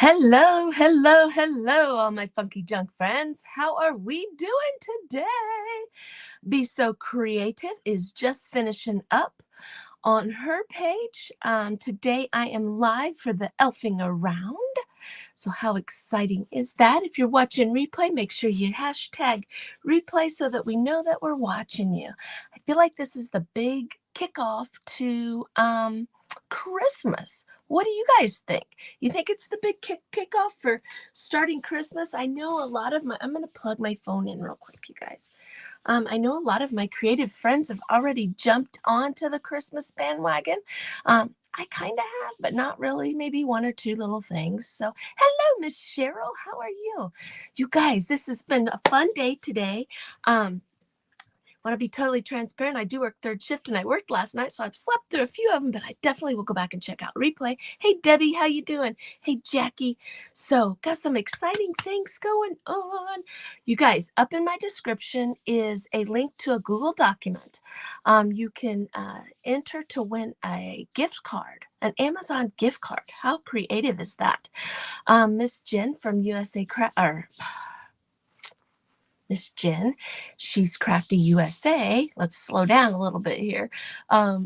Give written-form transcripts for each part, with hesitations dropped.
Hello, hello, hello, all my funky junk friends. How are we doing today? Be So Creative is just finishing up on her page. Today I am live for the Elfing Around. So how exciting is that? If you're watching replay, make sure you hashtag replay so that we know that we're watching you. I feel like this is the big kickoff to Christmas. What do you guys think? You think it's the big kickoff for starting Christmas? I know a lot of I'm going to plug my phone in real quick, you guys. I know a lot of my creative friends have already jumped onto the Christmas bandwagon. I kind of have, but not really. Maybe one or two little things. So, hello, Miss Cheryl. How are you? You guys, this has been a fun day today. Want to be totally transparent, I do work third shift and I worked last night, so I've slept through a few of them, but I definitely will go back and check out replay. Hey Debbie, how you doing? Hey Jackie. So got some exciting things going on. You guys, up in my description is a link to a Google document. You can enter to win a gift card, an Amazon gift card. How creative is that? Miss Jen from Miss Jen, ShesCrafty USA, let's slow down a little bit here,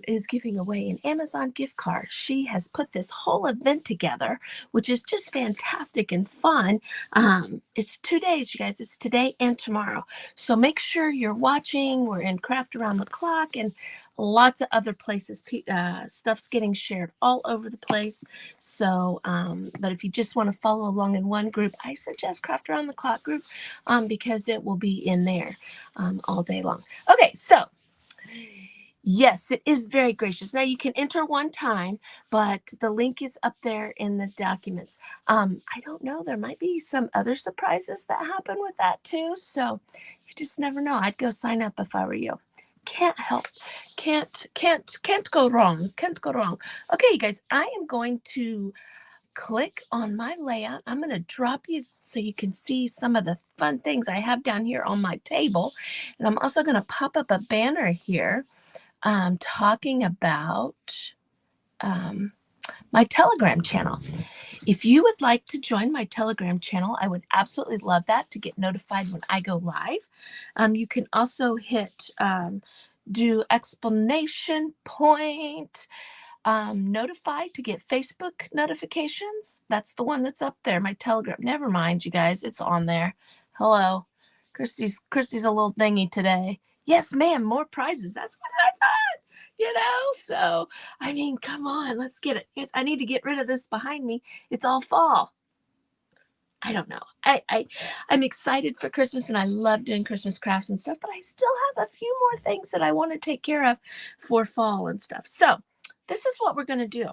is giving away an Amazon gift card. She has put this whole event together, which is just fantastic and fun. It's 2 days, you guys. It's today and tomorrow. So make sure you're watching. We're in Craft Around the Clock and lots of other places. Stuff's getting shared all over the place. So, but if you just want to follow along in one group, I suggest Craft Around the Clock group because it will be in there all day long. Okay, so yes, it is very gracious. Now you can enter one time, but the link is up there in the documents. I don't know. There might be some other surprises that happen with that too. So you just never know. I'd go sign up if I were you. Can't help. Can't go wrong. Can't go wrong. Okay, you guys, I am going to click on my layout. I'm going to drop you so you can see some of the fun things I have down here on my table. And I'm also going to pop up a banner here talking about my Telegram channel. If you would like to join my Telegram channel, I would absolutely love that to get notified when I go live. You can also hit do explanation point notify to get Facebook notifications. That's the one that's up there, my Telegram. Never mind, you guys, it's on there. Hello. Kristi's a little dingy today. Yes, ma'am, more prizes. That's what I thought. So I mean, come on, let's get it. Yes, I need to get rid of this behind me. It's all fall. I don't know. I'm excited for Christmas and I love doing Christmas crafts and stuff, but I still have a few more things that I want to take care of for fall and stuff. So this is what we're going to do.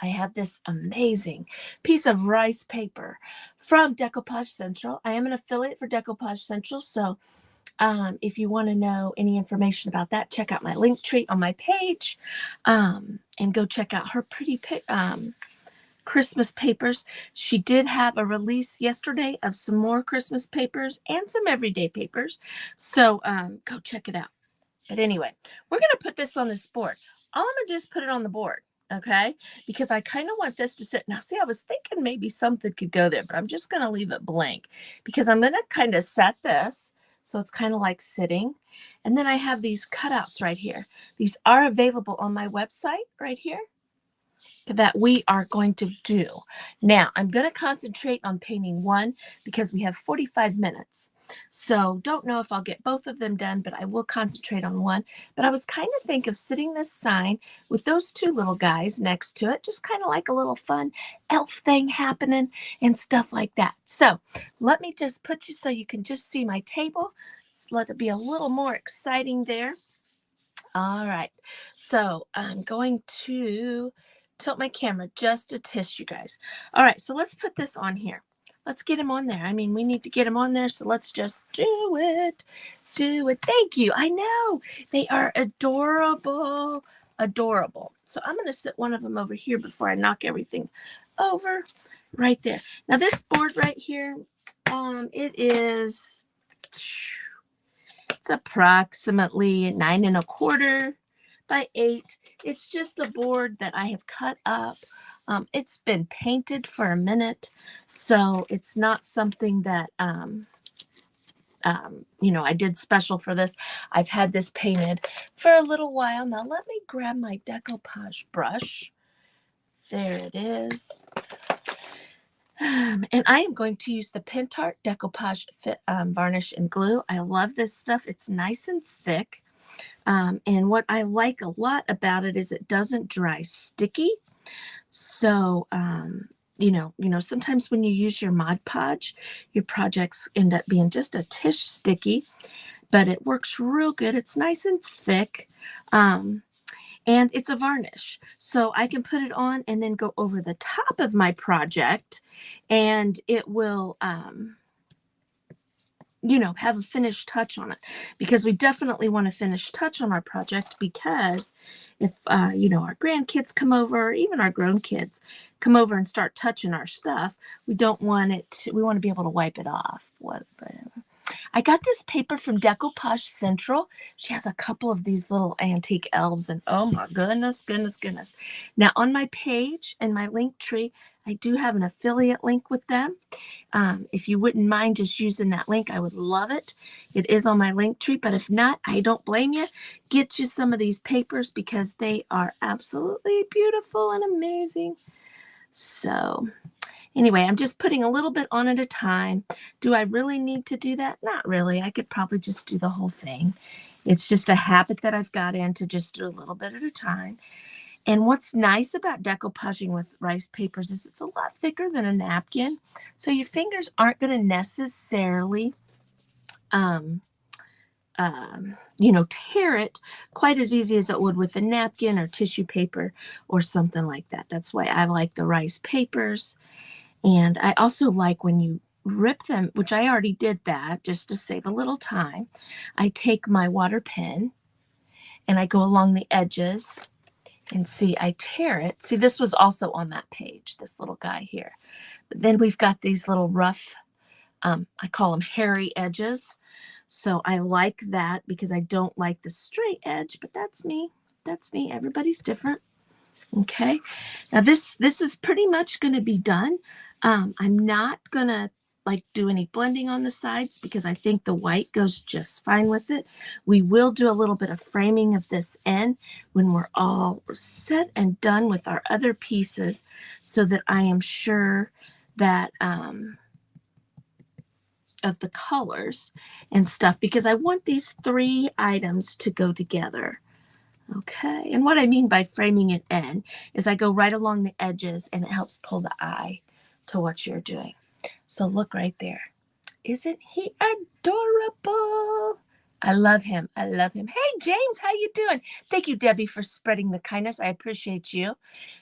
I have this amazing piece of rice paper from Decoupage Central. I am an affiliate for Decoupage Central, so if you want to know any information about that, check out my link tree on my page and go check out her pretty Christmas papers. She did have a release yesterday of some more Christmas papers and some everyday papers, so go check it out. But anyway, we're going to put this on this board. All I'm going to do is put it on the board, okay? Because I kind of want this to sit. Now, see, I was thinking maybe something could go there, but I'm just going to leave it blank because I'm going to kind of set this so it's kind of like sitting. And then I have these cutouts right here. These are available on my website right here that we are going to do. Now, I'm going to concentrate on painting one because we have 45 minutes. So don't know if I'll get both of them done, but I will concentrate on one. But I was kind of thinking of sitting this sign with those two little guys next to it, just kind of like a little fun elf thing happening and stuff like that. So let me just put you so you can just see my table. Just let it be a little more exciting there. All right. So I'm going to tilt my camera just a tish, you guys. All right. So let's put this on here. Let's get him on there. I mean, we need to get him on there. So let's just do it. Do it. Thank you. I know. They are adorable. Adorable. So I'm going to sit one of them over here before I knock everything over. Right there. Now this board right here, it's approximately 9 1/4 by 8. It's just a board that I have cut up It's been painted for a minute, so it's not something that, I did special for this. I've had this painted for a little while. Now let me grab my decoupage brush. There it is. And I am going to use the Pentart Decoupage Varnish and Glue. I love this stuff. It's nice and thick. And what I like a lot about it is it doesn't dry sticky. So, sometimes when you use your Mod Podge, your projects end up being just a tish sticky, but it works real good. It's nice and thick. And it's a varnish. So I can put it on and then go over the top of my project, and it will, have a finished touch on it, because we definitely want a finished touch on our project, because if, our grandkids come over, or even our grown kids come over and start touching our stuff, we don't want it, we want to be able to wipe it off. Whatever. I got this paper from Decoupage Central. She has a couple of these little antique elves, and oh my goodness. Now on my page and my link tree, I do have an affiliate link with them. If you wouldn't mind just using that link, I would love it. It is on my link tree, but if not, I don't blame you. Get you some of these papers, because they are absolutely beautiful and amazing. So anyway, I'm just putting a little bit on at a time. Do I really need to do that? Not really. I could probably just do the whole thing. It's just a habit that I've got in to just do a little bit at a time. And what's nice about decoupaging with rice papers is it's a lot thicker than a napkin. So your fingers aren't going to necessarily, tear it quite as easy as it would with a napkin or tissue paper or something like that. That's why I like the rice papers. And I also like when you rip them, which I already did that just to save a little time. I take my water pen and I go along the edges, and see, I tear it. See, this was also on that page, this little guy here. But then we've got these little rough, I call them hairy edges. So I like that, because I don't like the straight edge, but that's me. Everybody's different. Okay. Now this is pretty much going to be done. I'm not going to do any blending on the sides, because I think the white goes just fine with it. We will do a little bit of framing of this end when we're all set and done with our other pieces, so that I am sure that of the colors and stuff, because I want these 3 items to go together. Okay, and what I mean by framing it in is I go right along the edges, and it helps pull the eye to what you're doing. So look right there. Isn't he adorable? I love him. Hey, James, how you doing? Thank you, Debbie, for spreading the kindness. I appreciate you.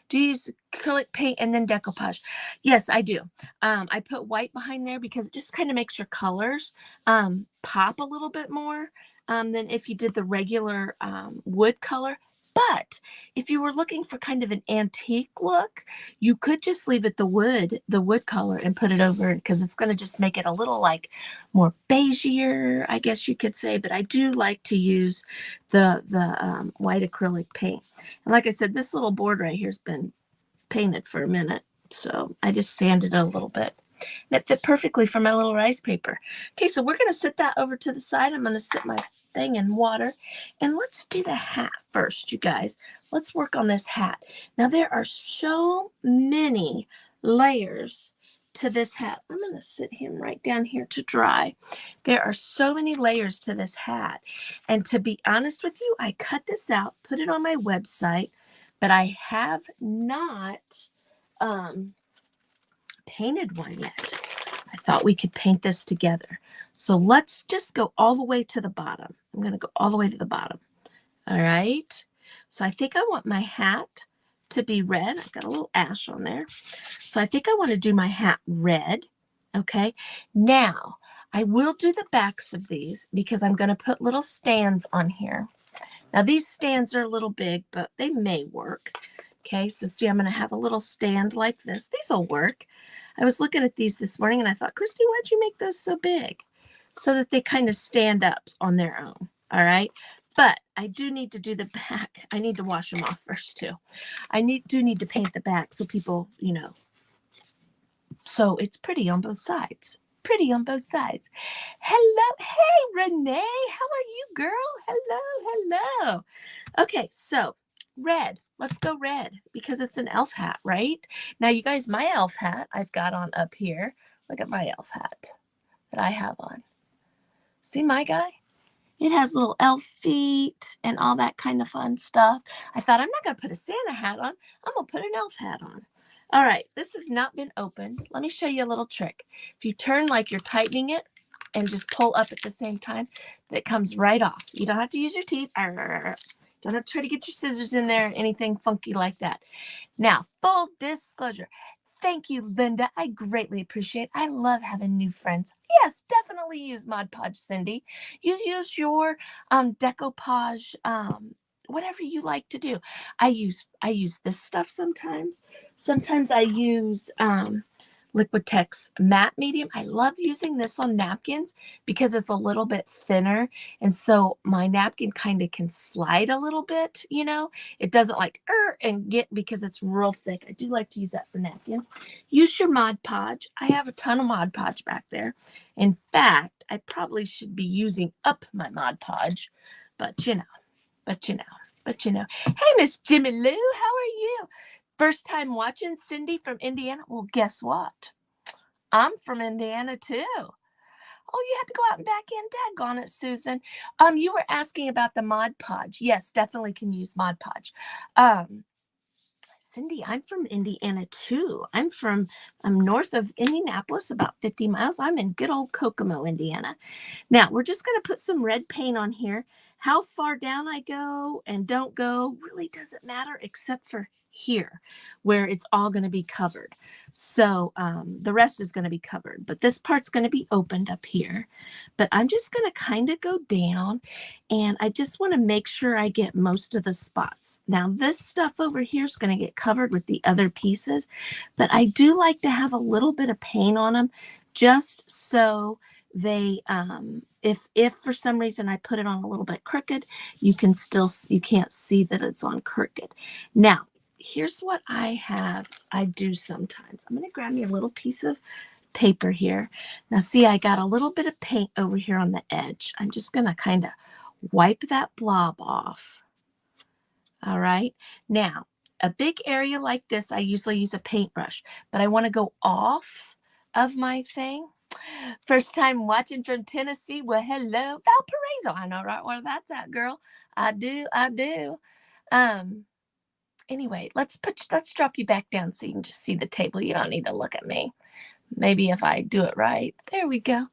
Do you use acrylic paint and then decoupage? Yes, I do. I put white behind there because it just kind of makes your colors pop a little bit more than if you did the regular wood color. But if you were looking for kind of an antique look, you could just leave it the wood color and put it over, because it's going to just make it a little more beigeier, I guess you could say. But I do like to use the white acrylic paint. And like I said, this little board right here has been painted for a minute, so I just sanded it a little bit. And it fit perfectly for my little rice paper. Okay, so we're going to set that over to the side. I'm going to set my thing in water. And let's do the hat first, you guys. Let's work on this hat. Now, there are so many layers to this hat. I'm going to sit him right down here to dry. There are so many layers to this hat. And to be honest with you, I cut this out, put it on my website, but I have not painted one yet. I thought we could paint this together. So let's just go all the way to the bottom. I'm going to go all the way to the bottom. All right. So I think I want my hat to be red. I've got a little ash on there. So I think I want to do my hat red. Okay. Now I will do the backs of these, because I'm going to put little stands on here. Now these stands are a little big, but they may work. Okay. So see, I'm going to have a little stand like this. These will work. I was looking at these this morning and I thought, Kristi, why'd you make those so big? So that they kind of stand up on their own. All right. But I do need to do the back. I need to wash them off first too. I do need to paint the back so people, you know, so it's pretty on both sides. Pretty on both sides. Hello. Hey, Renee. How are you, girl? Hello. Okay, so red. Let's go red because it's an elf hat, right? Now, you guys, my elf hat I've got on up here. Look at my elf hat that I have on. See my guy? It has little elf feet and all that kind of fun stuff. I thought, I'm not going to put a Santa hat on. I'm going to put an elf hat on. All right, this has not been opened. Let me show you a little trick. If you turn like you're tightening it and just pull up at the same time, it comes right off. You don't have to use your teeth. Don't have to try to get your scissors in there, anything funky like that. Now, full disclosure. Thank you, Linda. I greatly appreciate it. I love having new friends. Yes, definitely use Mod Podge, Cindy. You use your decoupage, whatever you like to do. I use this stuff sometimes. Sometimes I use Liquitex matte medium. I love using this on napkins because it's a little bit thinner. And so my napkin kind of can slide a little bit, you know. It doesn't like and get because it's real thick. I do like to use that for napkins. Use your Mod Podge. I have a ton of Mod Podge back there. In fact, I probably should be using up my Mod Podge, but you know. Hey, Miss Jimmy Lou, how are you? First time watching, Cindy from Indiana. Well, guess what? I'm from Indiana too. Oh, you had to go out and back in. Daggone it, Susan. You were asking about the Mod Podge. Yes, definitely can use Mod Podge. Cindy, I'm from Indiana too. I'm north of Indianapolis, about 50 miles. I'm in good old Kokomo, Indiana. Now, we're just going to put some red paint on here. How far down I go and don't go really doesn't matter except for here where it's all going to be covered. So the rest is going to be covered, but this part's going to be opened up here. But I'm just going to kind of go down and I just want to make sure I get most of the spots. Now this stuff over here is going to get covered with the other pieces, but I do like to have a little bit of paint on them just so they if for some reason I put it on a little bit crooked, you can't see that it's on crooked. Now here's what I do sometimes. I'm going to grab me a little piece of paper here. Now see, I got a little bit of paint over here on the edge. I'm just going to kind of wipe that blob off. All right. Now, a big area like this, I usually use a paintbrush, but I want to go off of my thing. First time watching from Tennessee. Well, hello, Valparaiso. I know right where that's at, girl. I do. Anyway, let's drop you back down so you can just see the table. You don't need to look at me. Maybe if I do it right. There we go.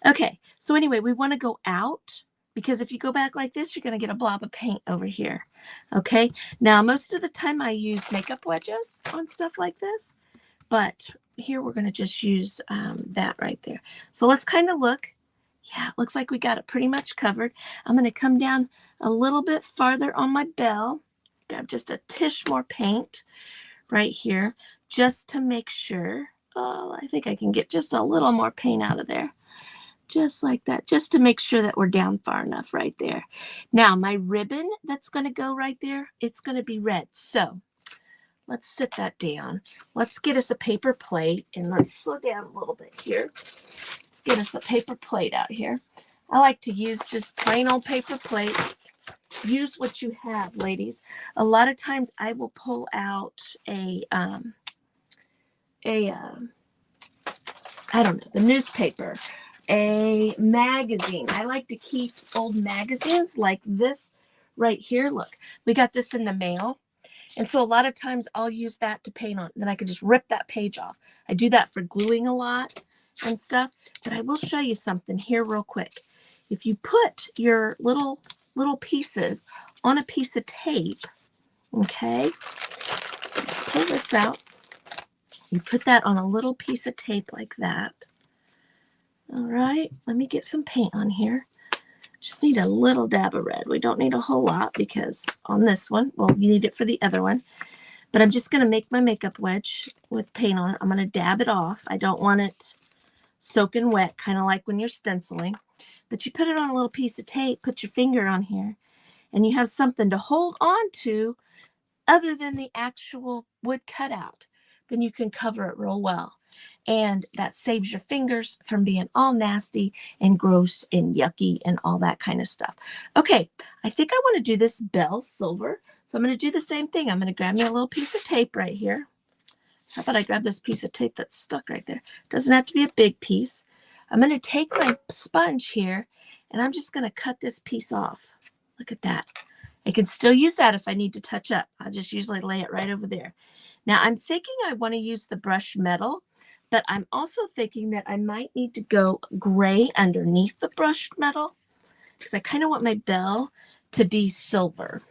Okay, so anyway, we want to go out because if you go back like this, you're going to get a blob of paint over here. Okay, now most of the time I use makeup wedges on stuff like this, but here we're going to just use that right there. So let's kind of look. Yeah, it looks like we got it pretty much covered. I'm going to come down a little bit farther on my bell. Got just a tish more paint right here just to make sure. Oh, I think I can get just a little more paint out of there. Just like that, just to make sure that we're down far enough right there. Now, my ribbon that's going to go right there, it's going to be red. So let's sit that down. Let's get us a paper plate and let's slow down a little bit here. Let's get us a paper plate out here. I like to use just plain old paper plates. Use what you have, ladies. A lot of times I will pull out I don't know, the newspaper, a magazine. I like to keep old magazines like this right here. Look, we got this in the mail. And so a lot of times I'll use that to paint on. Then I can just rip that page off. I do that for gluing a lot and stuff. But I will show you something here real quick. If you put your little pieces on a piece of tape, okay, let's pull this out. You put that on a little piece of tape like that. All right, let me get some paint on here. Just need a little dab of red. We don't need a whole lot because on this one, well, you need it for the other one. But I'm just going to make my makeup wedge with paint on it. I'm going to dab it off. I don't want it soaking wet, kind of like when you're stenciling. But you put it on a little piece of tape, put your finger on here, and you have something to hold on to other than the actual wood cutout, then you can cover it real well. And that saves your fingers from being all nasty and gross and yucky and all that kind of stuff. Okay, I think I want to do this bell silver. So I'm going to do the same thing. I'm going to grab me a little piece of tape right here. How about I grab this piece of tape that's stuck right there? Doesn't have to be a big piece. I'm going to take my sponge here, and I'm just going to cut this piece off. Look at that. I can still use that if I need to touch up. I'll just usually lay it right over there. Now I'm thinking I want to use the brushed metal, but I'm also thinking that I might need to go gray underneath the brushed metal because I kind of want my bell to be silver.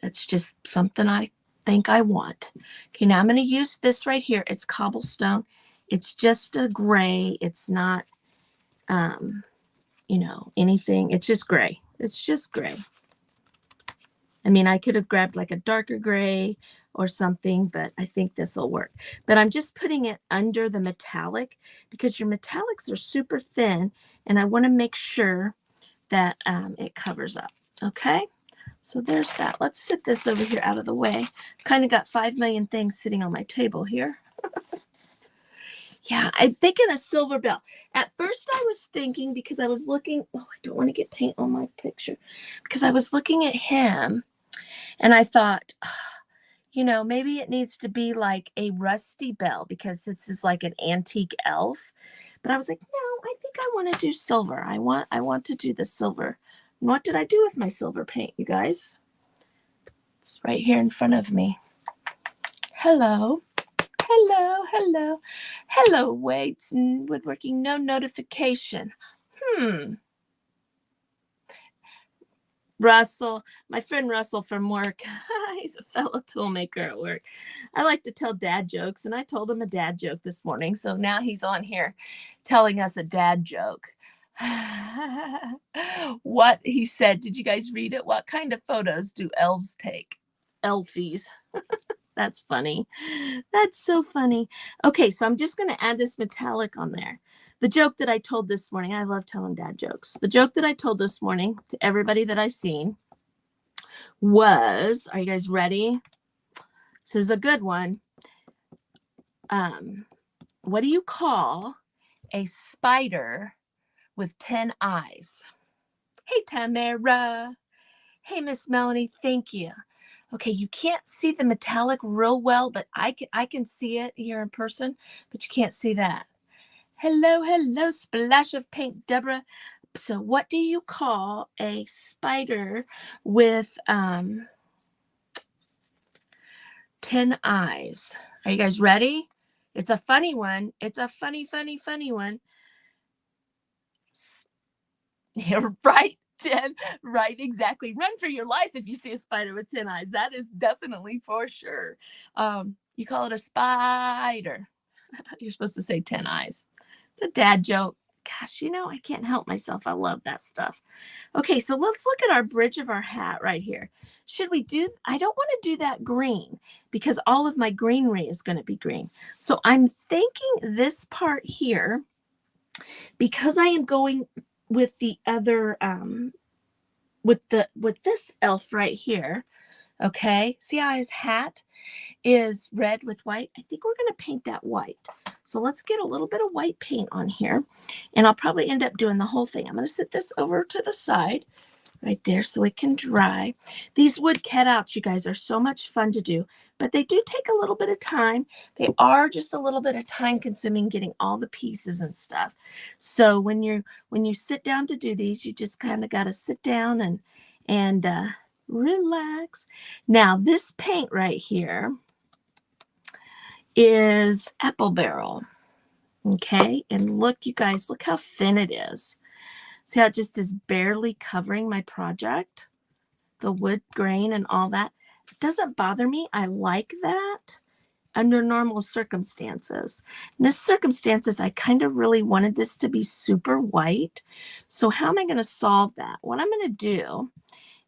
It's just something I think I want. Okay, now I'm going to use this right here. It's cobblestone. It's just a gray. It's not, you know, anything. It's just gray. It's just gray. I mean, I could have grabbed like a darker gray or something, but I think this will work. But I'm just putting it under the metallic because your metallics are super thin, and I want to make sure that it covers up. Okay, so there's that. Let's sit this over here out of the way. Kind of got 5 million things sitting on my table here. Yeah, I'm thinking a silver bell. At first I was thinking, because I was looking, oh, I don't want to get paint on my picture, because I was looking at him and I thought, you know, maybe it needs to be like a rusty bell because this is like an antique elf. But I was like, no, I think I want to do silver. I want to do the silver. And what did I do with my silver paint, you guys? It's right here in front of me. Hello. Hello, hello. Hello, Waits and Woodworking. No notification. Russell, my friend Russell from work. He's a fellow toolmaker at work. I like to tell dad jokes, and I told him a dad joke this morning. So now he's on here telling us a dad joke. What he said, did you guys read it? What kind of photos do elves take? Elfies. That's funny. That's so funny. Okay, so I'm just going to add this metallic on there. The joke that I told this morning, I love telling dad jokes. The joke that I told this morning to everybody that I've seen was, are you guys ready? This is a good one. What do you call a spider with 10 eyes? Hey, Tamara. Hey, Miss Melanie, thank you. Okay, you can't see the metallic real well, but I can see it here in person, but you can't see that. Hello, hello, splash of paint, Deborah. So what do you call a spider with 10 eyes? Are you guys ready? It's a funny one. It's a funny one. You're right, Jen. Right, exactly. Run for your life if you see a spider with 10 eyes. That is definitely for sure. You call it a spider. You're supposed to say 10 eyes. It's a dad joke. Gosh, you know, I can't help myself. I love that stuff. Okay, so let's look at our bridge of our hat right here. Should we do, I don't want to do that green because all of my greenery is going to be green. So I'm thinking this part here, because I am going with the other, with this elf right here. Okay, see how his hat is red with white? I think we're going to paint that white. So let's get a little bit of white paint on here, and I'll probably end up doing the whole thing. I'm going to sit this over to the side right there so it can dry. These wood cutouts, you guys, are so much fun to do, but they do take a little bit of time. They are just a little bit of time consuming getting all the pieces and stuff. So when you sit down to do these, you just kind of got to sit down and relax. Now this paint right here is apple barrel. Okay, and look, you guys, look how thin it is. See how it just is barely covering my project, the wood grain and all that. It doesn't bother me. I like that under normal circumstances. In this circumstances, I kind of really wanted this to be super white. So how am I going to solve that? What I'm going to do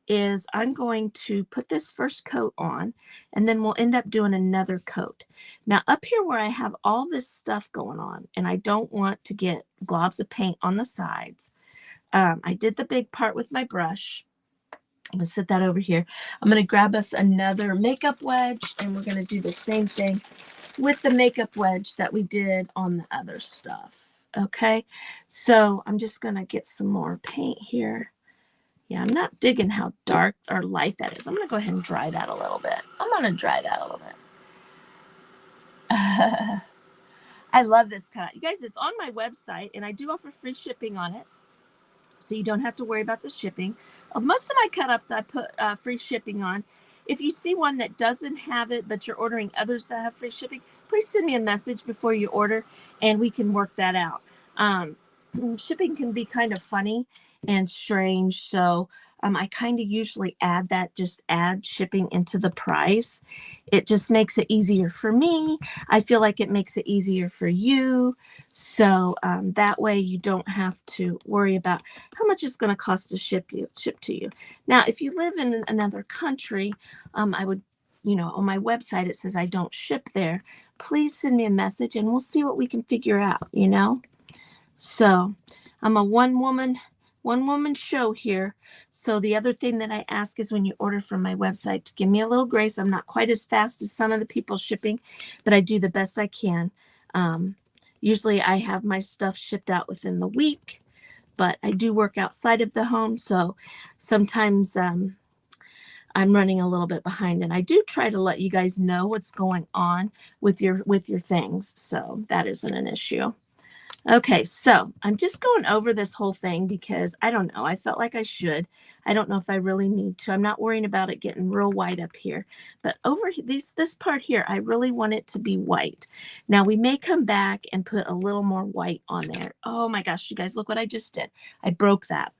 is I'm going to put this first coat on, and then we'll end up doing another coat. Now up here where I have all this stuff going on, and I don't want to get globs of paint on the sides, I did the big part with my brush, I'm going to set that over here. I'm going to grab us another makeup wedge, and we're going to do the same thing with the makeup wedge that we did on the other stuff. Okay, so I'm just going to get some more paint here. Yeah, I'm not digging how dark or light that is. I'm going to go ahead and dry that a little bit. I'm going to dry that a little bit. I love this cut. You guys, it's on my website, and I do offer free shipping on it, so you don't have to worry about the shipping. Most of my cut-ups I put free shipping on. If you see one that doesn't have it, but you're ordering others that have free shipping, please send me a message before you order, and we can work that out. Shipping can be kind of funny and strange, so I kind of usually add shipping into the price. It just makes it easier for me. I feel like it makes it easier for you, so that way you don't have to worry about how much it's going to cost to ship to you. Now, if you live in another country, I would, on my website it says I don't ship there. Please send me a message and we'll see what we can figure out. So I'm a one woman show here. So the other thing that I ask is when you order from my website to give me a little grace. I'm not quite as fast as some of the people shipping, but I do the best I can. Usually I have my stuff shipped out within the week, but I do work outside of the home. So sometimes I'm running a little bit behind, and I do try to let you guys know what's going on with your things. So that isn't an issue. Okay, so I'm just going over this whole thing because I don't know. I felt like I should. I don't know if I really need to. I'm not worrying about it getting real white up here. But over this part here, I really want it to be white. Now, we may come back and put a little more white on there. Oh my gosh, you guys, look what I just did. I broke that.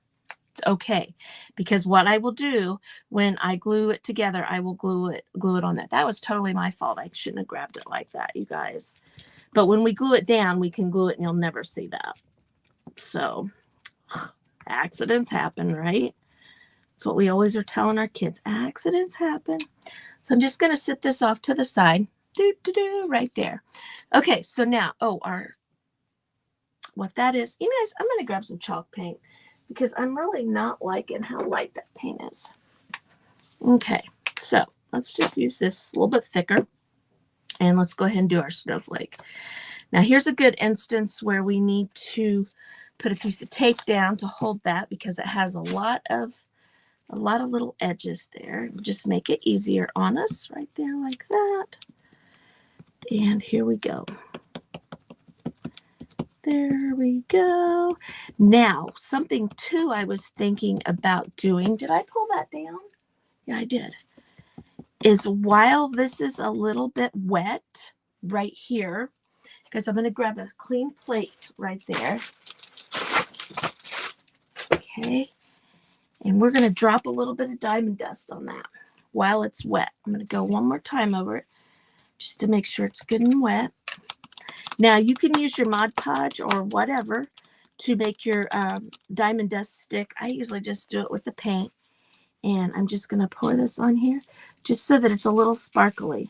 It's okay, because what I will do when I glue it together, I will glue it on there. That was totally my fault. I shouldn't have grabbed it like that, you guys. But when we glue it down, we can glue it and you'll never see that. So accidents happen, right? That's what we always are telling our kids. Accidents happen. So I'm just going to sit this off to the side. Right there. Okay, so now, what that is, you guys, I'm going to grab some chalk paint because I'm really not liking how light that paint is. Okay, so let's just use this a little bit thicker. And let's go ahead and do our snowflake. Now, here's a good instance where we need to put a piece of tape down to hold that because it has a lot of little edges there. Just make it easier on us right there like that. And here we go. There we go. Now, something too I was thinking about doing. Did I pull that down? Yeah, I did. Is while this is a little bit wet right here, because I'm going to grab a clean plate right there. Okay. And we're going to drop a little bit of diamond dust on that while it's wet. I'm going to go one more time over it just to make sure it's good and wet. Now, you can use your Mod Podge or whatever to make your diamond dust stick. I usually just do it with the paint. And I'm just going to pour this on here just so that it's a little sparkly.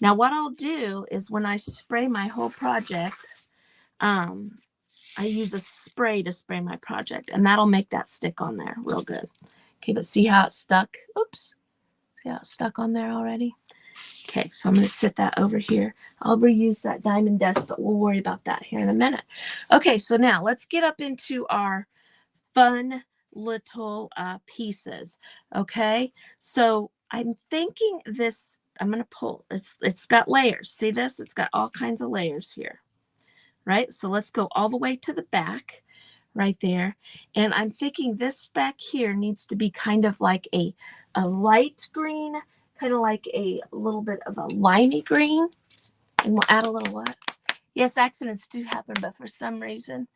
Now, what I'll do is when I spray my whole project, I use a spray to spray my project, and that'll make that stick on there real good. Okay, but see how it's stuck? Oops. See how it's stuck on there already? Okay, so I'm going to sit that over here. I'll reuse that diamond dust, but we'll worry about that here in a minute. Okay, so now let's get up into our fun little pieces. Okay, so I'm thinking this, I'm going to pull, it's got layers. See this? It's got all kinds of layers here, right? So let's go all the way to the back right there. And I'm thinking this back here needs to be kind of like a light green, kind of like a little bit of a limey green. And we'll add a little what? Yes, accidents do happen, but for some reason,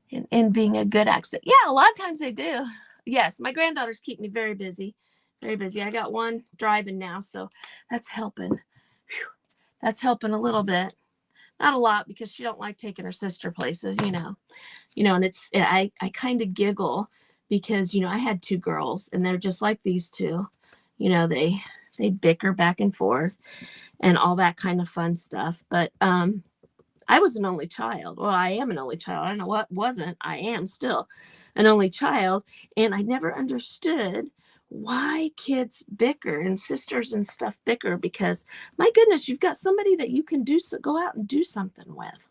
in being a good accident. Yeah, a lot of times they do. Yes, my granddaughters keep me very busy. Very busy. I got one driving now, so that's helping. Whew. That's helping a little bit. Not a lot because she don't like taking her sister places, and it's I kind of giggle because I had two girls and they're just like these two. They bicker back and forth and all that kind of fun stuff. But I was an only child. Well, I am an only child. I don't know what wasn't. I am still an only child. And I never understood why kids bicker and sisters and stuff bicker, because my goodness, you've got somebody that you can go out and do something with,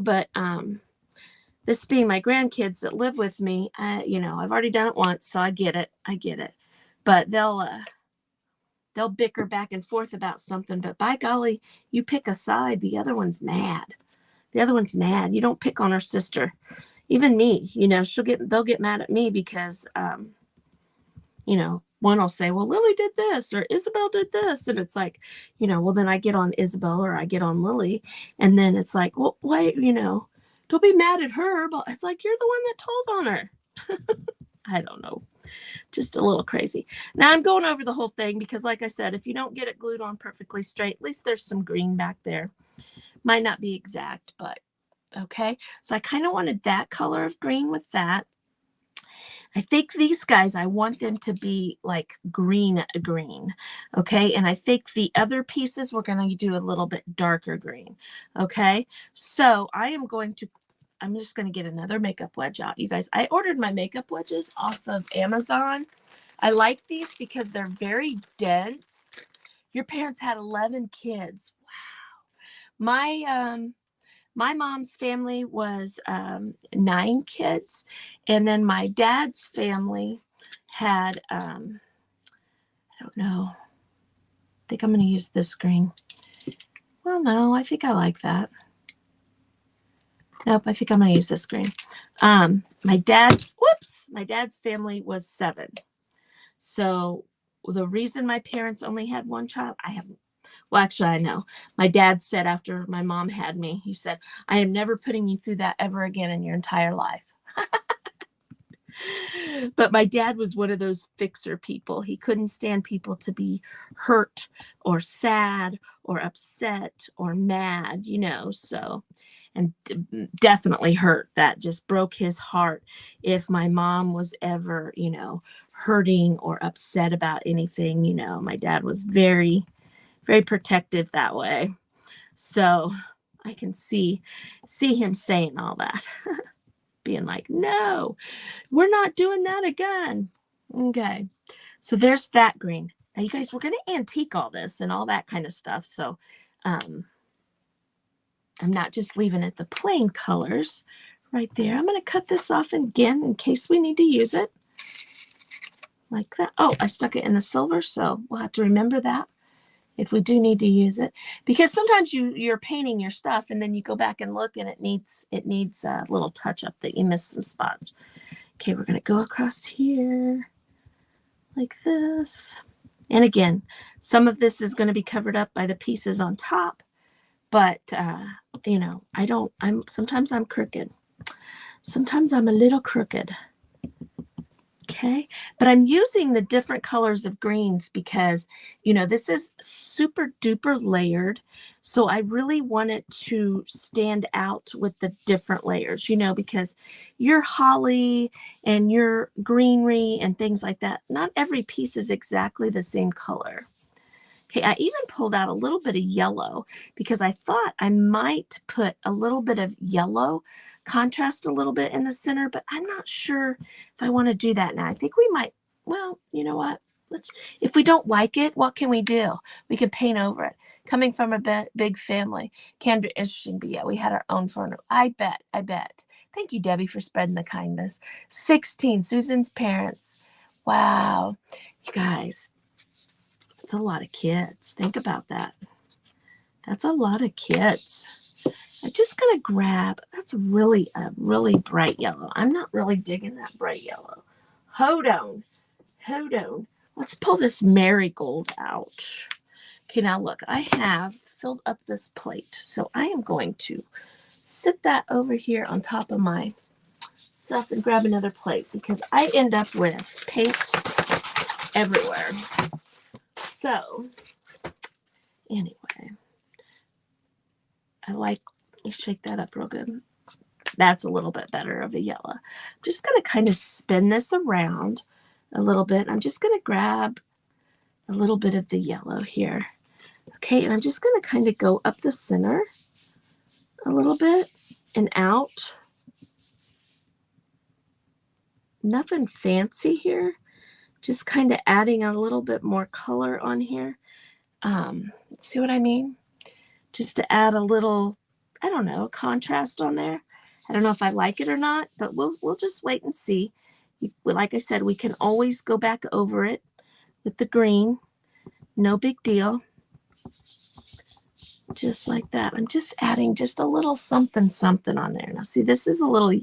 but this being my grandkids that live with me, I've already done it once, so I get it. But they'll bicker back and forth about something, but by golly, you pick a side, the other one's mad. You don't pick on her sister. Even me, they'll get mad at me because one will say, well, Lily did this or Isabel did this. And it's like, well, then I get on Isabel or I get on Lily. And then it's like, well, wait, don't be mad at her. But it's like, you're the one that told on her. I don't know. Just a little crazy. Now I'm going over the whole thing because, like I said, if you don't get it glued on perfectly straight, at least there's some green back there. Might not be exact, but okay. So I kind of wanted that color of green with that. I think these guys, I want them to be like green. Okay. And I think the other pieces, we're going to do a little bit darker green. Okay. So I'm just going to get another makeup wedge out. You guys, I ordered my makeup wedges off of Amazon. I like these because they're very dense. Your parents had 11 kids. Wow. My mom's family was 9 kids. And then my dad's family had, I don't know. I think I'm going to use this green. Well, no, I think I like that. Nope, I think I'm going to use this green. My dad's family was 7. So the reason my parents only had 1 child, I know. My dad said after my mom had me, he said, I am never putting you through that ever again in your entire life. But my dad was one of those fixer people. He couldn't stand people to be hurt or sad or upset or mad, so, and definitely hurt. That just broke his heart if my mom was ever, hurting or upset about anything. My dad was very, very protective that way. So I can see him saying all that, being like, no, we're not doing that again. Okay. So there's that green. Now, you guys, we're going to antique all this and all that kind of stuff. So I'm not just leaving it the plain colors right there. I'm going to cut this off again in case we need to use it. Like that. Oh, I stuck it in the silver, so we'll have to remember that if we do need to use it. Because sometimes you're painting your stuff and then you go back and look and it needs a little touch up, that you missed some spots. Okay, we're going to go across here like this. And again, some of this is going to be covered up by the pieces on top, but sometimes I'm crooked. Sometimes I'm a little crooked. Okay, but I'm using the different colors of greens because, this is super duper layered. So I really want it to stand out with the different layers, because your holly and your greenery and things like that, not every piece is exactly the same color. Okay, I even pulled out a little bit of yellow because I thought I might put a little bit of yellow contrast a little bit in the center, but I'm not sure if I want to do that now. I think we might, well, you know what? If we don't like it, what can we do? We can paint over it. Coming from a big family can be interesting, but yeah, we had our own furniture. I bet. Thank you, Debbie, for spreading the kindness. 16, Susan's parents. Wow, you guys. It's a lot of kids. Think about that. That's a lot of kids. I'm just going to grab, that's really a really bright yellow. I'm not really digging that bright yellow. Hold on. Let's pull this marigold out. Okay, now look, I have filled up this plate. So I am going to sit that over here on top of my stuff and grab another plate because I end up with paint everywhere. So, anyway, let me shake that up real good. That's a little bit better of a yellow. I'm just going to kind of spin this around a little bit. I'm just going to grab a little bit of the yellow here. Okay, and I'm just going to kind of go up the center a little bit and out. Nothing fancy here. Just kind of adding a little bit more color on here. See what I mean? Just to add a little, I don't know, contrast on there. I don't know if I like it or not, but we'll just wait and see. Like I said, we can always go back over it with the green. No big deal. Just like that. I'm just adding just a little something on there. Now see, this is a little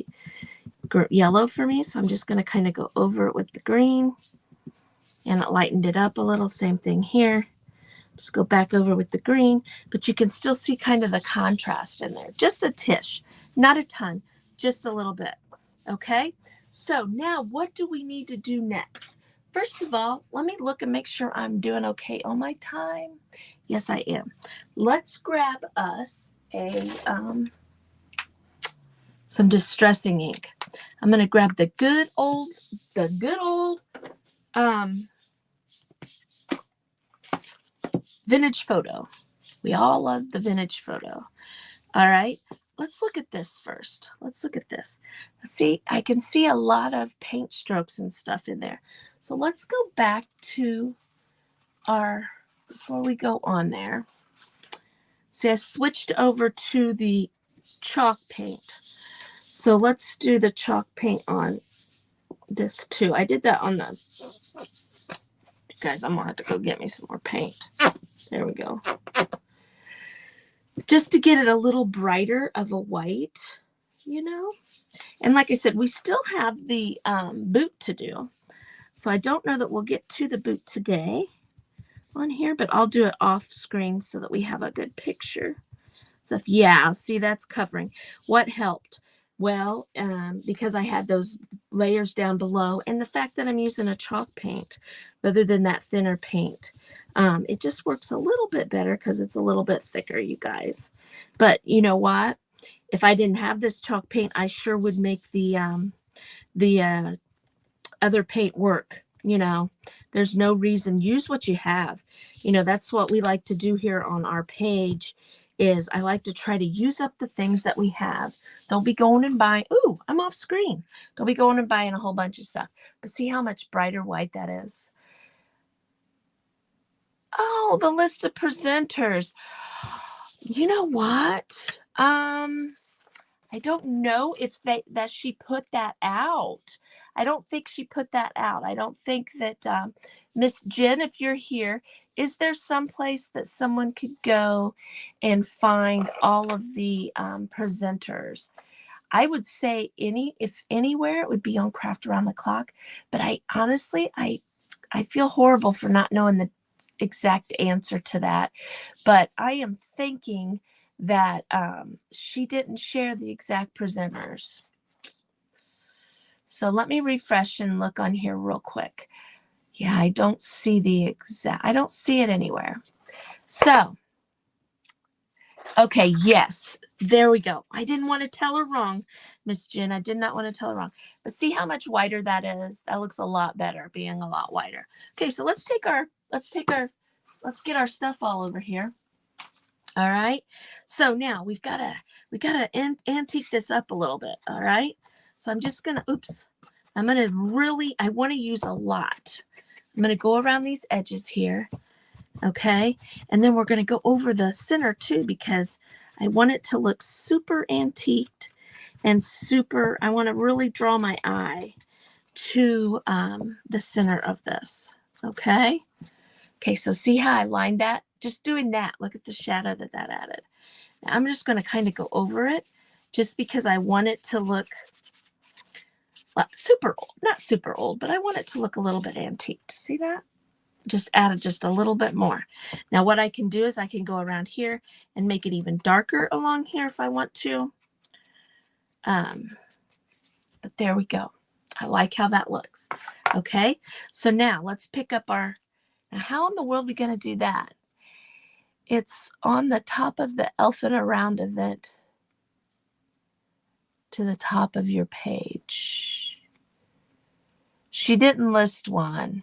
yellow for me, so I'm just going to kind of go over it with the green, and it lightened it up a little. Same thing here. Just go back over with the green, but you can still see kind of the contrast in there. Just a tish, not a ton, just a little bit. Okay, so now what do we need to do next? First of all, let me look and make sure I'm doing okay on my time. Yes, I am. Let's grab us some distressing ink. I'm going to grab the good old vintage photo. We all love the vintage photo. All right, let's look at this first. Let's look at this. See, I can see a lot of paint strokes and stuff in there. So let's go back to before we go on there. See, I switched over to the chalk paint. So let's do the chalk paint on this too. I did that on the, guys, I'm gonna have to go get me some more paint. There we go. Just to get it a little brighter of a white, you know. And like I said, we still have the boot to do. So I don't know that we'll get to the boot today on here, but I'll do it off screen so that we have a good picture. So yeah, see, that's covering. What helped? Well, because I had those layers down below, and the fact that I'm using a chalk paint rather than that thinner paint, it just works a little bit better because it's a little bit thicker, you guys. But you know what? If I didn't have this chalk paint, I sure would make the other paint work. You know, there's no reason. Use what you have. You know, that's what we like to do here on our page. Is I like to try to use up the things that we have. Don't be going and buying. Ooh, I'm off screen. Don't be going and buying a whole bunch of stuff. But see how much brighter white that is. Oh, the list of presenters. You know what? I don't know if that she put that out. I don't think she put that out. I don't think that Miss Jen, if you're here, is there some place that someone could go and find all of the presenters? I would say if anywhere, it would be on Craft Around the Clock. But I honestly, I feel horrible for not knowing the exact answer to that. But I am thinking that she didn't share the exact presenters. So let me refresh and look on here real quick. Yeah, I don't see I don't see it anywhere. So, okay, yes, there we go. I didn't want to tell her wrong, Miss Jen. I did not want to tell her wrong. But see how much whiter that is? That looks a lot better, being a lot whiter. Okay, so let's get our stuff all over here. All right. So now we gotta antique this up a little bit. All right. So I'm just gonna, I want to use a lot. I'm gonna go around these edges here. Okay. And then we're gonna go over the center too, because I want it to look super antiqued and I want to really draw my eye to the center of this. Okay. Okay. So see how I lined that? Just doing that. Look at the shadow that added. Now I'm just going to kind of go over it just because I want it to look super old. Not super old, but I want it to look a little bit antique. See that? Just added just a little bit more. Now what I can do is I can go around here and make it even darker along here if I want to. But there we go. I like how that looks. Okay. So now let's pick up now how in the world are we going to do that? It's on the top of the Elfin Around event to the top of your page. She didn't list one.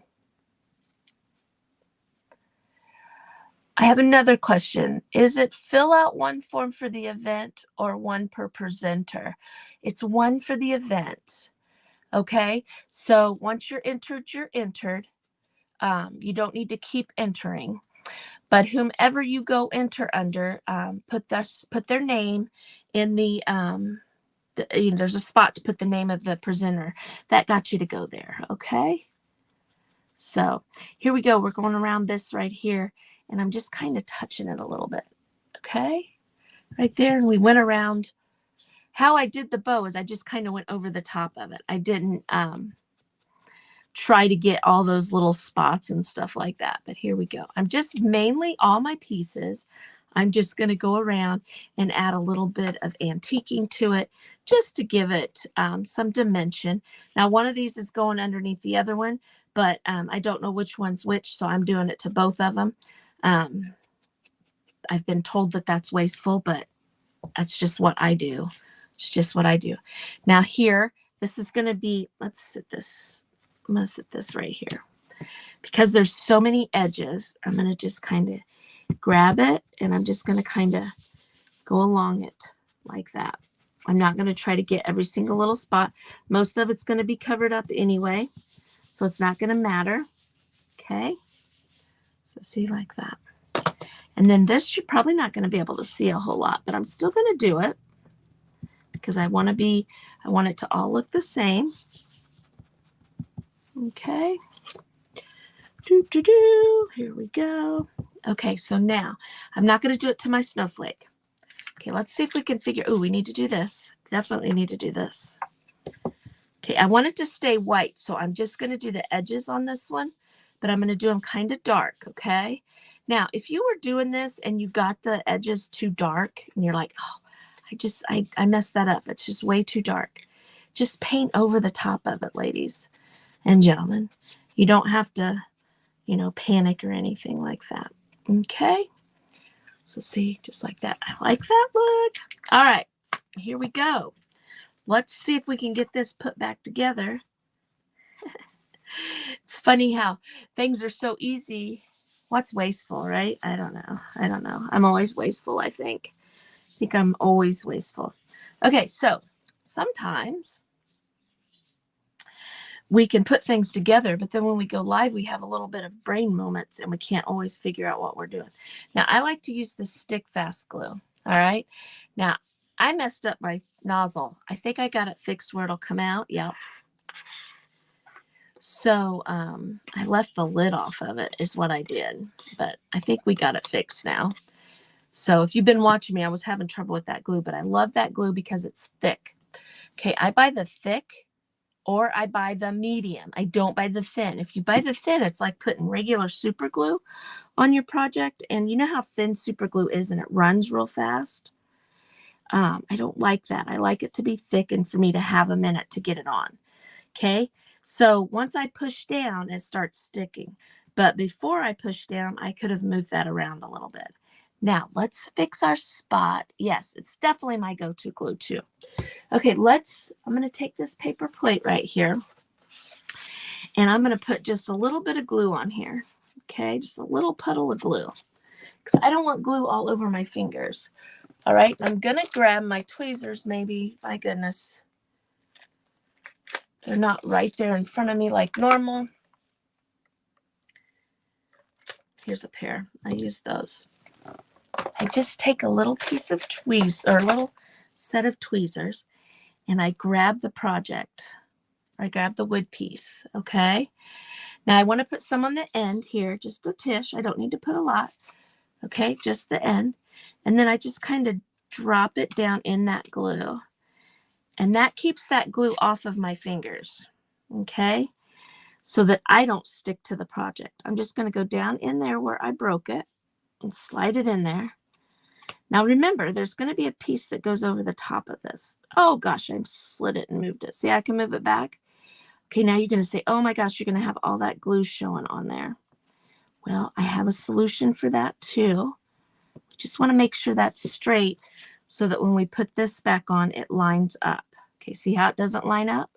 I have another question. Is it fill out one form for the event or one per presenter? It's one for the event. Okay, so once you're entered, you're entered. You don't need to keep entering. But whomever you go enter under, put their name in there's a spot to put the name of the presenter. That got you to go there, okay? So here we go. We're going around this right here, and I'm just kind of touching it a little bit, okay? Right there, and we went around. How I did the bow is I just kind of went over the top of it. I didn't try to get all those little spots and stuff like that. But here we go. I'm just mainly all my pieces. I'm just going to go around and add a little bit of antiquing to it just to give it some dimension. Now, one of these is going underneath the other one, but I don't know which one's which, so I'm doing it to both of them. I've been told that that's wasteful, but that's just what I do. It's just what I do. Now here, this is going to be, let's sit this. I'm going to sit this right here. Because there's so many edges, I'm going to just kind of grab it, and I'm just going to kind of go along it like that. I'm not going to try to get every single little spot. Most of it's going to be covered up anyway, so it's not going to matter. Okay? So see, like that. And then this, you're probably not going to be able to see a whole lot, but I'm still going to do it because I want it to all look the same. Okay. Here we go. Okay, so now I'm not going to do it to my snowflake. Okay, let's see if we can figure. Oh, we need to do this. Definitely need to do this. Okay, I want it to stay white, so I'm just going to do the edges on this one, but I'm going to do them kind of dark, okay? Now, if you were doing this and you got the edges too dark and you're like, oh, I messed that up. It's just way too dark. Just paint over the top of it, ladies and gentlemen. You don't have to, panic or anything like that. Okay. So see, just like that. I like that look. All right, here we go. Let's see if we can get this put back together. It's funny how things are so easy. What's wasteful, right? I don't know. I'm always wasteful, I think. I think I'm always wasteful. Okay, so sometimes we can put things together, but then when we go live, we have a little bit of brain moments and we can't always figure out what we're doing. Now, I like to use the stick fast glue. All right. Now, I messed up my nozzle. I think I got it fixed where it'll come out. Yep. So I left the lid off of it is what I did, but I think we got it fixed now. So if you've been watching me, I was having trouble with that glue, but I love that glue because it's thick. Okay, I buy the thick or I buy the medium. I don't buy the thin. If you buy the thin, it's like putting regular super glue on your project. And you know how thin super glue is and it runs real fast? I don't like that. I like it to be thick and for me to have a minute to get it on. Okay, so once I push down, it starts sticking. But before I push down, I could have moved that around a little bit. Now, let's fix our spot. Yes, it's definitely my go-to glue too. Okay, I'm going to take this paper plate right here, and I'm going to put just a little bit of glue on here. Okay, just a little puddle of glue, because I don't want glue all over my fingers. All right, I'm going to grab my tweezers maybe. My goodness. They're not right there in front of me like normal. Here's a pair. I use those. I just take a little piece of a little set of tweezers, and I grab the project. I grab the wood piece, okay? Now I want to put some on the end here, just a tish. I don't need to put a lot, okay? Just the end. And then I just kind of drop it down in that glue. And that keeps that glue off of my fingers, okay? So that I don't stick to the project. I'm just going to go down in there where I broke it and slide it in there. Now remember, there's going to be a piece that goes over the top of this. Oh gosh, I slid it and moved it. See, I can move it back. Okay, now you're going to say, oh my gosh, you're going to have all that glue showing on there. Well, I have a solution for that too. Just want to make sure that's straight so that when we put this back on, it lines up. Okay, see how it doesn't line up?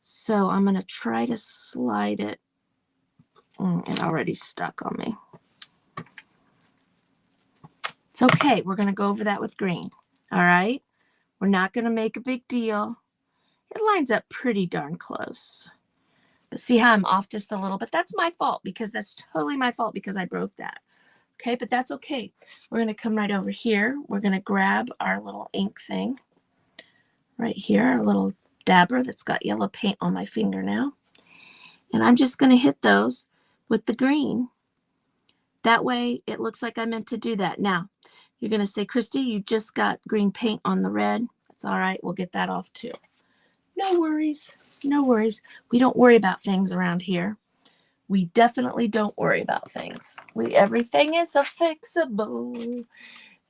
So I'm going to try to slide it. It already stuck on me. It's okay. We're going to go over that with green. All right. We're not going to make a big deal. It lines up pretty darn close. But see how I'm off just a little bit? That's my fault, because that's totally my fault because I broke that. Okay, but that's okay. We're going to come right over here. We're going to grab our little ink thing right here, our little dabber that's got yellow paint on my finger now. And I'm just going to hit those with the green. That way it looks like I meant to do that. Now, you're going to say, Kristi, you just got green paint on the red. That's all right. We'll get that off too. No worries. No worries. We don't worry about things around here. We definitely don't worry about things. Everything is fixable.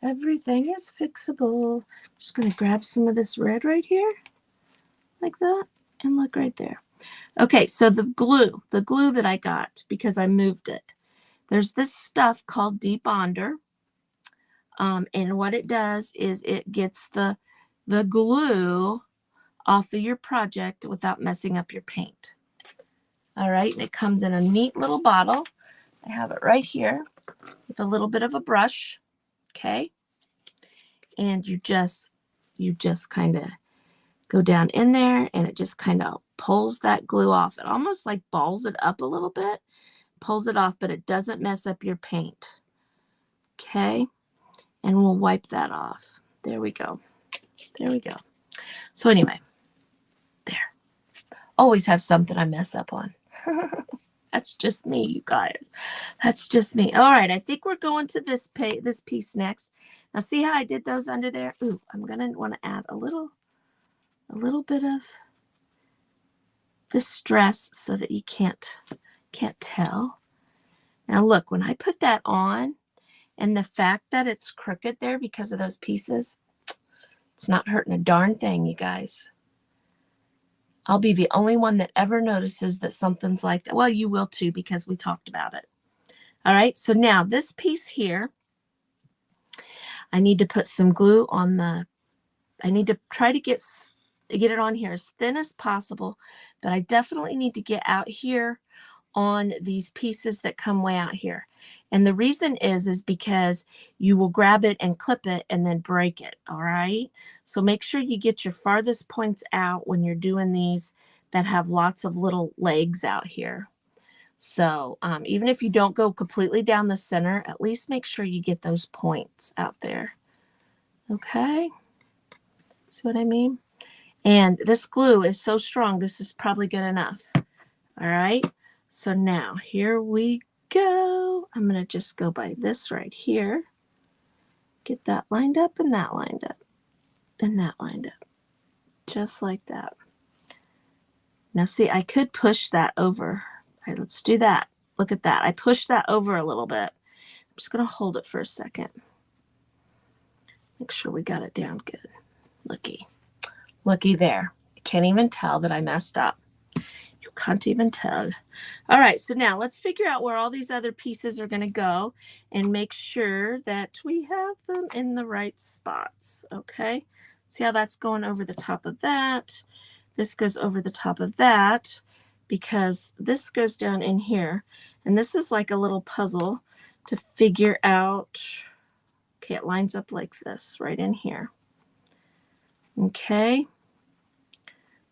Everything is fixable. Just going to grab some of this red right here, like that, and look right there. Okay, so the glue that I got because I moved it. There's this stuff called debonder, and what it does is it gets the glue off of your project without messing up your paint. All right, and it comes in a neat little bottle. I have it right here with a little bit of a brush, okay? And you just kind of go down in there, and it just kind of pulls that glue off. It almost like balls it up a little bit, pulls it off, but it doesn't mess up your paint, okay? And we'll wipe that off. There we go. There we go. So anyway, there. Always have something I mess up on. That's just me, you guys. That's just me. All right, I think we're going to this piece next. Now, see how I did those under there? Ooh, I'm gonna want to add a little bit of distress so that you can't tell. Now, look, when I put that on, and the fact that it's crooked there because of those pieces, it's not hurting a darn thing, you guys. I'll be the only one that ever notices that something's like that. Well, you will too, because we talked about it. All right, so now this piece here, I need to put some glue on I need to try to get it on here as thin as possible, but I definitely need to get out here on these pieces that come way out here. And the reason is because you will grab it and clip it and then break it. All right. So make sure you get your farthest points out when you're doing these that have lots of little legs out here. So even if you don't go completely down the center, at least make sure you get those points out there. Okay. See what I mean? And this glue is so strong, this is probably good enough. All right. So now here we go. I'm going to just go by this right here. Get that lined up and that lined up and that lined up. Just like that. Now see, I could push that over. All right, let's do that. Look at that. I pushed that over a little bit. I'm just going to hold it for a second. Make sure we got it down good. Looky there. You can't even tell that I messed up. You can't even tell. All right, so now let's figure out where all these other pieces are going to go and make sure that we have them in the right spots. Okay, see how that's going over the top of that. This goes over the top of that because this goes down in here. And this is like a little puzzle to figure out. Okay, it lines up like this right in here. Okay,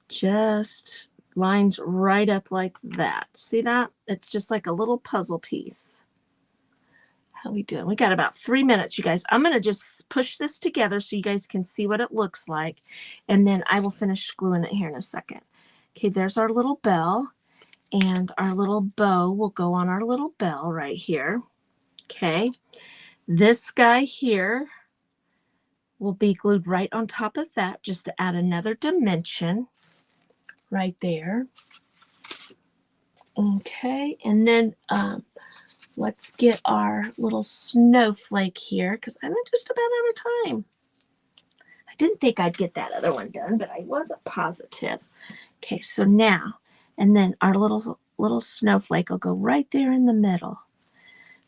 just lines right up like that. See that? It's just like a little puzzle piece. How we doing? We got about 3 minutes, you guys. I'm going to just push this together so you guys can see what it looks like. And then I will finish gluing it here in a second. Okay, there's our little bell. And our little bow will go on our little bell right here. Okay. This guy here will be glued right on top of that just to add another dimension right there. Okay, and then let's get our little snowflake here because I'm just about out of time. I didn't think I'd get that other one done, but I wasn't positive. Okay, so now, and then our little snowflake will go right there in the middle.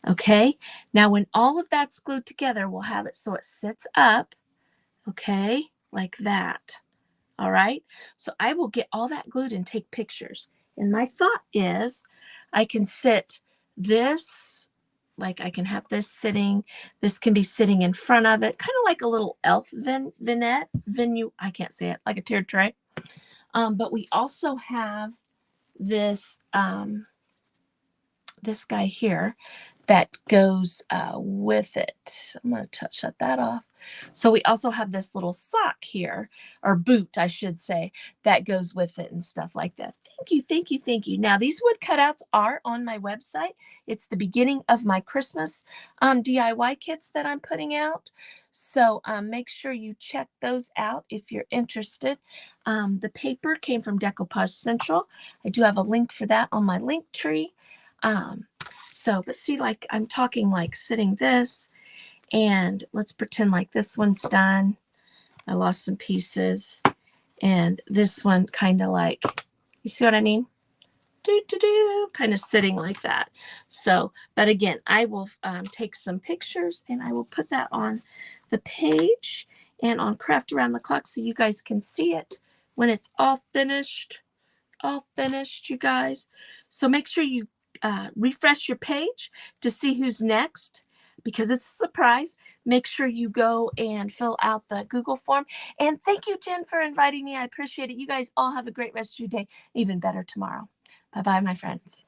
Okay, now when all of that's glued together, we'll have it so it sits up. Okay, like that. All right, so I will get all that glued and take pictures. And my thought is I can sit this, like I can have this sitting, this can be sitting in front of it, kind of like a little elf vignette, I can't say it, like a tiered tray. But we also have this this guy here that goes with it. I'm going to shut that off. So we also have this little sock here, or boot, I should say, that goes with it and stuff like that. Thank you, thank you, thank you. Now, these wood cutouts are on my website. It's the beginning of my Christmas DIY kits that I'm putting out. So make sure you check those out if you're interested. The paper came from Decoupage Central. I do have a link for that on my link tree. But see, like I'm talking like sitting this, and let's pretend like this one's done. I lost some pieces, and this one kind of like, you see what I mean? Kind of sitting like that. So, but again, I will take some pictures and I will put that on the page and on Craft Around the Clock so you guys can see it when it's all finished. All finished, you guys. So make sure you refresh your page to see who's next, because it's a surprise. Make sure you go and fill out the Google form. And thank you, Jen, for inviting me. I appreciate it. You guys all have a great rest of your day. Even better tomorrow. Bye-bye, my friends.